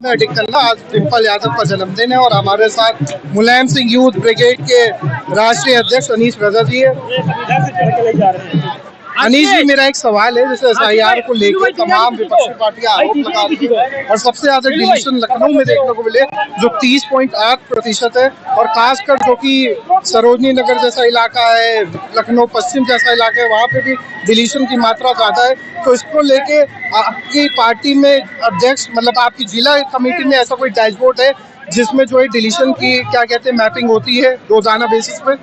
टिकल्ला आज डिम्पल यादव का जन्मदिन है और हमारे साथ मुलायम सिंह यूथ ब्रिगेड के राष्ट्रीय अध्यक्ष अनीश रजा जी है। अनीश जी, मेरा एक सवाल है, जैसे SIR को लेकर तमाम विपक्षी पार्टियां आरोप लगा रही है और सबसे ज्यादा डिलीशन लखनऊ में देखने को मिले जो 30.8% है, और खासकर जो कि सरोजनी नगर जैसा इलाका है, लखनऊ पश्चिम जैसा इलाका है, वहाँ पे भी डिलीशन की मात्रा ज्यादा है। तो इसको लेके आपकी पार्टी में अध्यक्ष, मतलब आपकी जिला कमेटी में ऐसा कोई डैशबोर्ड है जिसमें जो है डिलीशन की क्या कहते हैं मैपिंग होती है रोजाना बेसिस पे?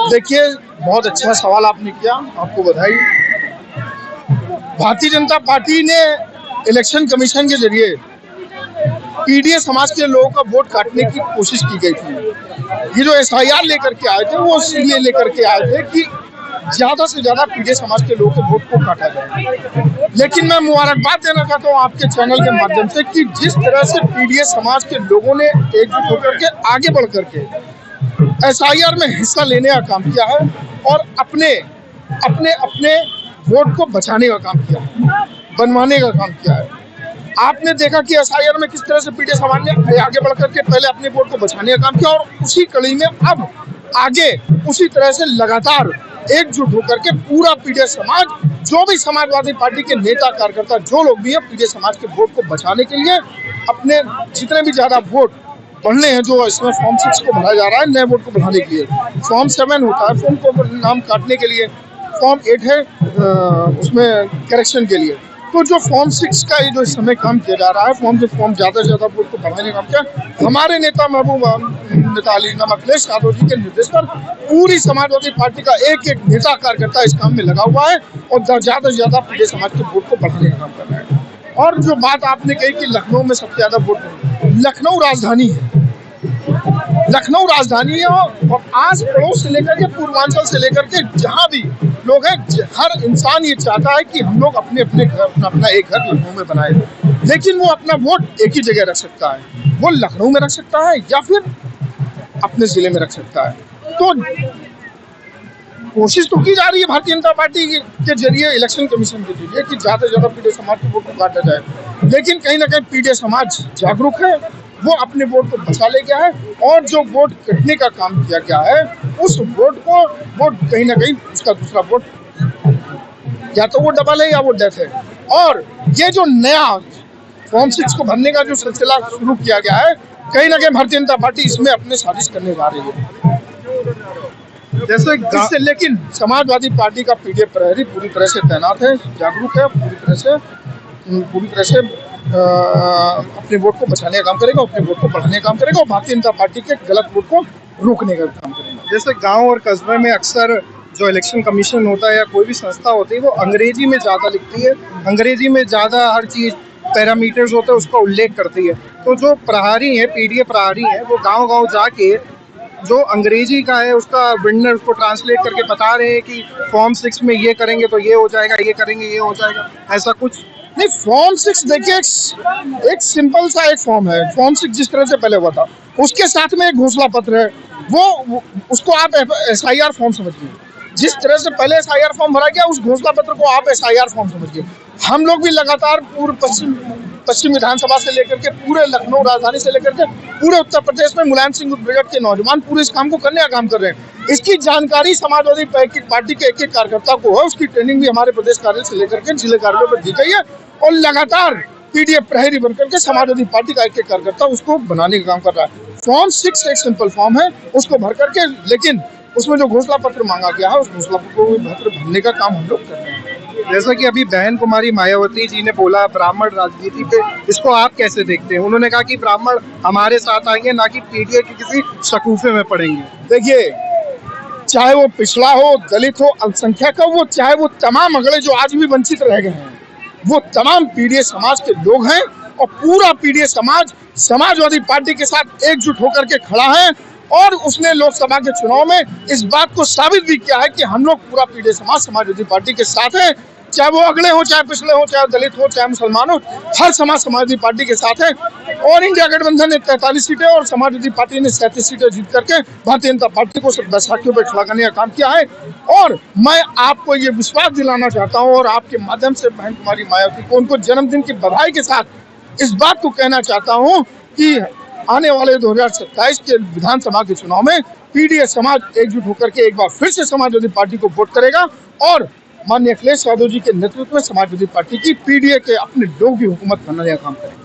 देखिए, बहुत अच्छा सवाल आपने किया, आपको बधाई। भारतीय जनता पार्टी ने इलेक्शन कमीशन के जरिए पीडीए समाज के लोगों का वोट काटने की कोशिश की गई थी। ये जो SIR लेकर के आए थे वो इसलिए लेकर के आए थे कि ज्यादा से ज्यादा पीडीए समाज के लोगों के वोट को काटा जाए। लेकिन मैं मुबारकबाद देना चाहता हूँ आपके चैनल के माध्यम से कि जिस तरह से पीडीए समाज के लोगों ने एकजुट होकर के आगे बढ़ करके SIR में हिस्सा लेने का काम किया है और अपने अपने अपने वोट को बचाने का काम किया है, बनवाने का काम किया है। आपने देखा कि SIR में किस तरह से पीडीए समाज ने आगे बढ़ करके पहले अपने वोट को बचाने का काम किया और उसी कड़ी में अब आगे उसी तरह से लगातार एकजुट होकर के पूरा पीडीए समाज, जो भी समाजवादी पार्टी के नेता कार्यकर्ता जो लोग भी है, पीडीए समाज के वोट को बचाने के लिए अपने जितने भी ज्यादा वोट बढ़ने हैं, जो इसमें फॉर्म 6 को भरा जा रहा है नए वोट को बढ़ाने के लिए, फॉर्म 7 होता है फॉर्म को नाम काटने के लिए, फॉर्म 8 है उसमें करेक्शन के लिए। तो जो फॉर्म 6 का ये जो इस समय काम किया जा रहा है, फॉर्म ज्यादा से ज्यादा वोट को बढ़ाने का काम किया, हमारे नेता महबूब नेता अली अखिलेश यादव जी के निर्देश पर पूरी समाजवादी पार्टी का एक एक नेता कार्यकर्ता इस काम में लगा हुआ है और ज्यादा से ज्यादा पीडीए समाज के वोट को बढ़ाने का काम कर रहा है। और जो बात आपने कही कि लखनऊ में सबसे ज्यादा वोट, लखनऊ राजधानी है, लखनऊ राजधानी है और आस पड़ोस से लेकर के पूर्वांचल से लेकर के जहाँ भी लोग हैं, हर इंसान ये चाहता है कि हम लोग अपने अपने घर अपना एक घर लखनऊ में बनाए, लेकिन वो अपना वोट एक ही जगह रख सकता है, वो लखनऊ में रख सकता है या फिर अपने जिले में रख सकता है। तो कोशिश तो की जा रही है भारतीय जनता पार्टी के जरिए, इलेक्शन कमीशन के जरिए, कि ज्यादा से ज्यादा पीडीए समाज के वोट को काटा जाए, लेकिन कहीं ना कहीं पीडीए समाज जागरूक है, वो अपने वोट को बचा ले गया है और जो वोट कटने का काम किया गया है उस वोट को, वो कहीं ना कहीं उसका दूसरा वोट या तो वो डबल है या वो डेथ है। और ये जो नया फॉर्म 6 को भरने का जो सिलसिला शुरू किया गया है, कहीं ना कहीं भारतीय जनता पार्टी इसमें अपने साजिश करने जा रही है। जैसे लेकिन समाजवादी पार्टी का पीडीए प्रहरी पूरी तरह से तैनात है, जागरूक है, पूरी तरह से अपने वोट को बचाने का काम करेगा, अपने वोट को बढ़ाने का काम करेगा और भारतीय जनता पार्टी के गलत वोट को रोकने का काम करेगा। जैसे गांव और कस्बे में अक्सर जो इलेक्शन कमीशन होता है या कोई भी संस्था होती है वो अंग्रेजी में ज़्यादा लिखती है, अंग्रेजी में ज़्यादा हर चीज़ पैरामीटर्स होते हैं उसका उल्लेख करती है। तो जो प्रहारी है, पीडीए प्रहारी है, वो गाँव जाके जो अंग्रेजी का है उसका विंडर उसको ट्रांसलेट करके बता रहे हैं कि फॉर्म 6 में ये करेंगे तो ये हो जाएगा, ये करेंगे ये हो जाएगा, ऐसा कुछ नहीं। फॉर्म 6 देखिए एक सिंपल सा एक फॉर्म है, फॉर्म 6 जिस तरह से पहले हुआ था उसके साथ में एक घोषणा पत्र है, वो उसको आप SIR फॉर्म समझिए। जिस तरह से पहले SIR फॉर्म भरा गया उस घोषणा पत्र को आप SIR फॉर्म समझिए। हम लोग भी लगातार पूर्व पश्चिम विधानसभा से लेकर के पूरे लखनऊ राजधानी से लेकर के पूरे उत्तर प्रदेश में मुलायम सिंह ब्रिगेड के नौजवान पूरे इस काम को करने का काम कर रहे हैं। इसकी जानकारी समाजवादी पार्टी के एक एक कार्यकर्ता को है, उसकी ट्रेनिंग भी हमारे प्रदेश कार्यालय से लेकर के जिले कार्यालयों पर दी गई है और लगातार पीडीए प्रहरी बनकर के समाजवादी पार्टी का एक एक कार्यकर्ता उसको बनाने का काम कर रहा है। फॉर्म 6 एक सिंपल फॉर्म है, उसको भर करके, लेकिन उसमें जो घोषणा पत्र मांगा गया है उस घोषणा पत्र भरने का काम हम लोग कर रहे हैं। जैसा कि अभी बहन कुमारी मायावती जी ने बोला ब्राह्मण राजनीति पे, इसको आप कैसे देखते हैं? उन्होंने कहा कि ब्राह्मण हमारे साथ आएंगे, ना कि पीडीए के किसी शकूफे में पड़ेंगे। देखिए, चाहे वो पिछड़ा हो, दलित हो, अल्पसंख्यक हो, वो चाहे वो तमाम अगले जो आज भी वंचित रह गए हैं, वो तमाम पीडीए समाज के लोग हैं और पूरा पीडीए समाज समाजवादी पार्टी के साथ एकजुट होकर के खड़ा है और उसने लोकसभा के चुनाव में इस बात को साबित भी किया है कि हम लोग पूरा पीडीए समाज समाजवादी पार्टी के साथ है, चाहे वो अगले हो, चाहे पिछले हो, चाहे दलित हो, चाहे मुसलमान हो, हर समाजवादी पार्टी के साथ है। और इंडिया गठबंधन ने 43 सीटें और समाजवादी पार्टी ने 37 सीटें जीत करके भारतीय जनता पार्टी को बैसाखियों पर खड़ा करने का काम किया है। और मैं आपको ये विश्वास दिलाना चाहता हूँ और आपके माध्यम से बहन कुमारी मायावती को उनको जन्मदिन की बधाई के साथ इस बात को कहना चाहता हूं कि आने वाले 2027 के विधानसभा के चुनाव में पीडीएस समाज एकजुट होकर के एक बार फिर से समाजवादी पार्टी को वोट करेगा और माननीय अखिलेश यादव जी के नेतृत्व में समाजवादी पार्टी की पीडीए के अपने लोग की हुकूमत बनने का काम करेंगे।